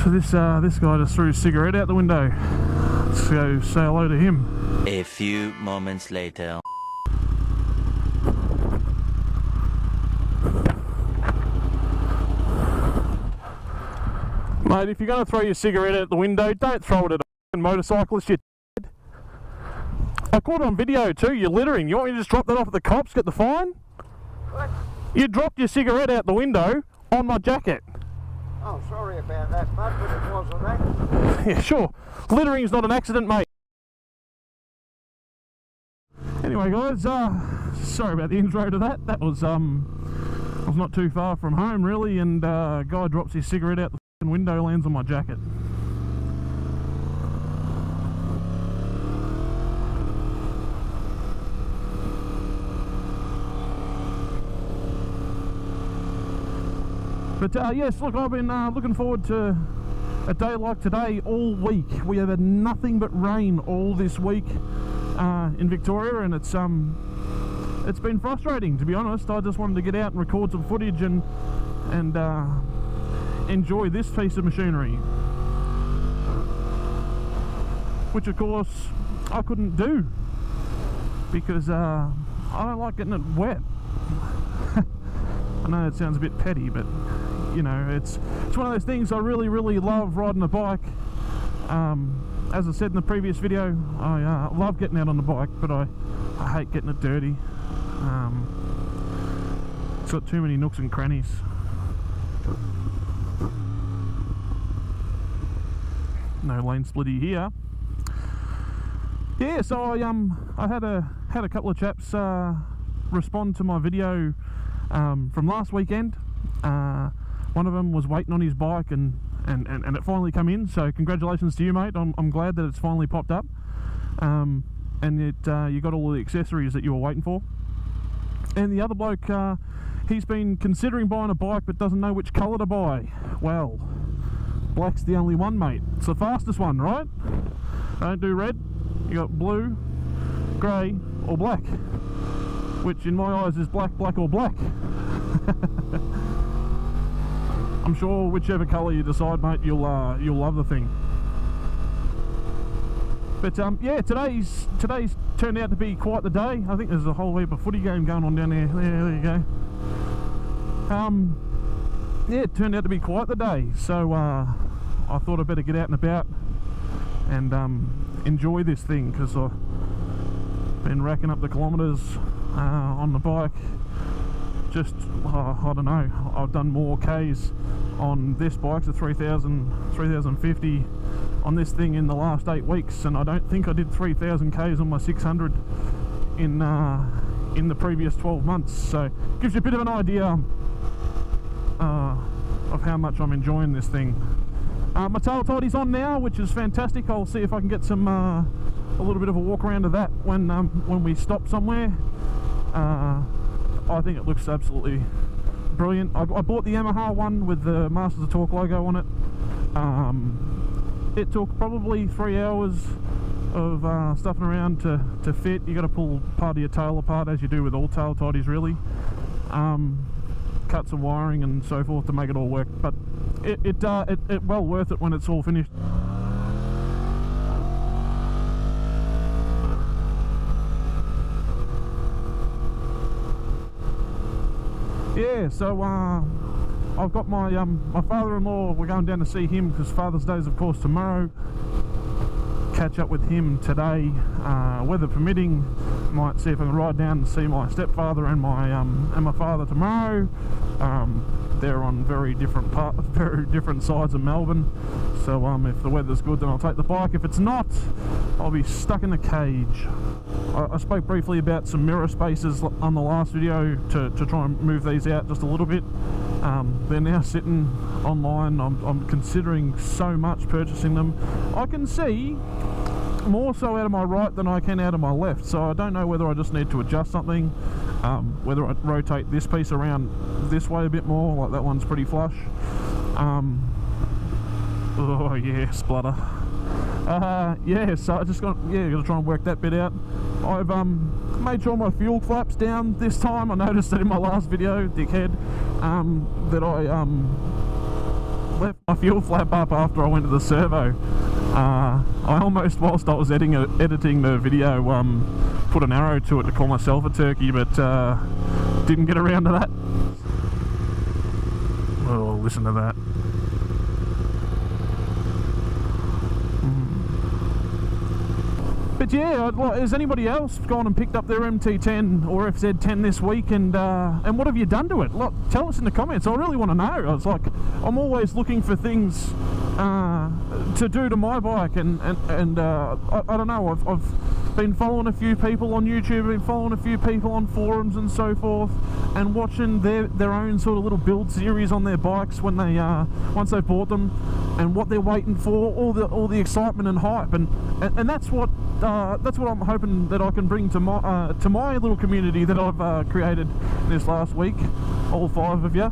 So this guy just threw his cigarette out the window. Let's go say hello to him. A few moments later. Mate, if you're going to throw your cigarette out the window, don't throw it at a motorcyclist, you d***. I caught it on video too, you're littering. You want me to just drop that off at the cops, get the fine? What? You dropped your cigarette out the window on my jacket. Oh, sorry about that, bud, but it was an accident. Yeah, sure. Littering is not an accident, mate. Anyway, guys, sorry about the intro to that. That was, I was not too far from home, really, and a guy drops his cigarette out the window, lands on my jacket. But yes, look, I've been looking forward to a day like today all week. We have had nothing but rain all this week in Victoria, and it's been frustrating, to be honest. I just wanted to get out and record some footage and enjoy this piece of machinery, which of course I couldn't do because I don't like getting it wet. I know it sounds a bit petty, but you know, it's one of those things. I really love riding a bike. As I said in the previous video, I love getting out on the bike, but I hate getting it dirty. It's got too many nooks and crannies. No lane splitty here. Yeah, so I had a couple of chaps respond to my video from last weekend. One of them was waiting on his bike and it finally come in, so congratulations to you, mate. I'm glad that it's finally popped up, and you got all the accessories that you were waiting for. And the other bloke, he's been considering buying a bike but doesn't know which colour to buy. Well, black's the only one, mate. It's the fastest one, right? Don't do red. You got blue, grey or black, which in my eyes is black, black or black. I'm sure whichever colour you decide, mate, you'll love the thing. But yeah, today's turned out to be quite the day. I think there's a whole heap of footy game going on down there. There you go. Yeah, it turned out to be quite the day. So I thought I'd better get out and about and enjoy this thing, because I've been racking up the kilometres on the bike. Just, I don't know, I've done more Ks on this bike, the 3050 on this thing in the last 8 weeks, and I don't think I did 3000 Ks on my 600 in the previous 12 months. So it gives you a bit of an idea of how much I'm enjoying this thing. My tail tidy's on now, which is fantastic. I'll see if I can get some a little bit of a walk around of that when we stop somewhere. I think it looks absolutely brilliant. I bought the Yamaha one with the Masters of Torque logo on it. It took probably 3 hours of stuffing around to fit. You got to pull part of your tail apart, as you do with all tail tidies, really. Cut some wiring and so forth to make it all work. But it well worth it when it's all finished. Yeah, so I've got my my father-in-law. We're going down to see him because Father's Day is of course tomorrow. Catch up with him today, weather permitting. Might see if I can ride down and see my stepfather and my father tomorrow. They're on very different sides of Melbourne. So if the weather's good, then I'll take the bike. If it's not, I'll be stuck in a cage. I spoke briefly about some mirror spaces on the last video to try and move these out just a little bit. They're now sitting online. I'm considering so much purchasing them. I can see more so out of my right than I can out of my left, so I don't know whether I just need to adjust something, whether I rotate this piece around this way a bit more, like that one's pretty flush. Oh yeah, splutter. Yeah, so I just got to try and work that bit out. I've made sure my fuel flap's down this time. I noticed that in my last video, dickhead, that I left my fuel flap up after I went to the servo. I almost, whilst I was editing the video, put an arrow to it to call myself a turkey, but didn't get around to that. Oh, listen to that. But yeah, has anybody else gone and picked up their MT-10 or FZ-10 this week, and what have you done to it? Tell us in the comments. I really want to know. I'm always looking for things to do to my bike, and I don't know. I've been following a few people on YouTube, been following a few people on forums and so forth, and watching their own sort of little build series on their bikes when they once they've bought them, and what they're waiting for, all the excitement and hype, and that's what I'm hoping that I can bring to my little community that I've created this last week, all 5 of you.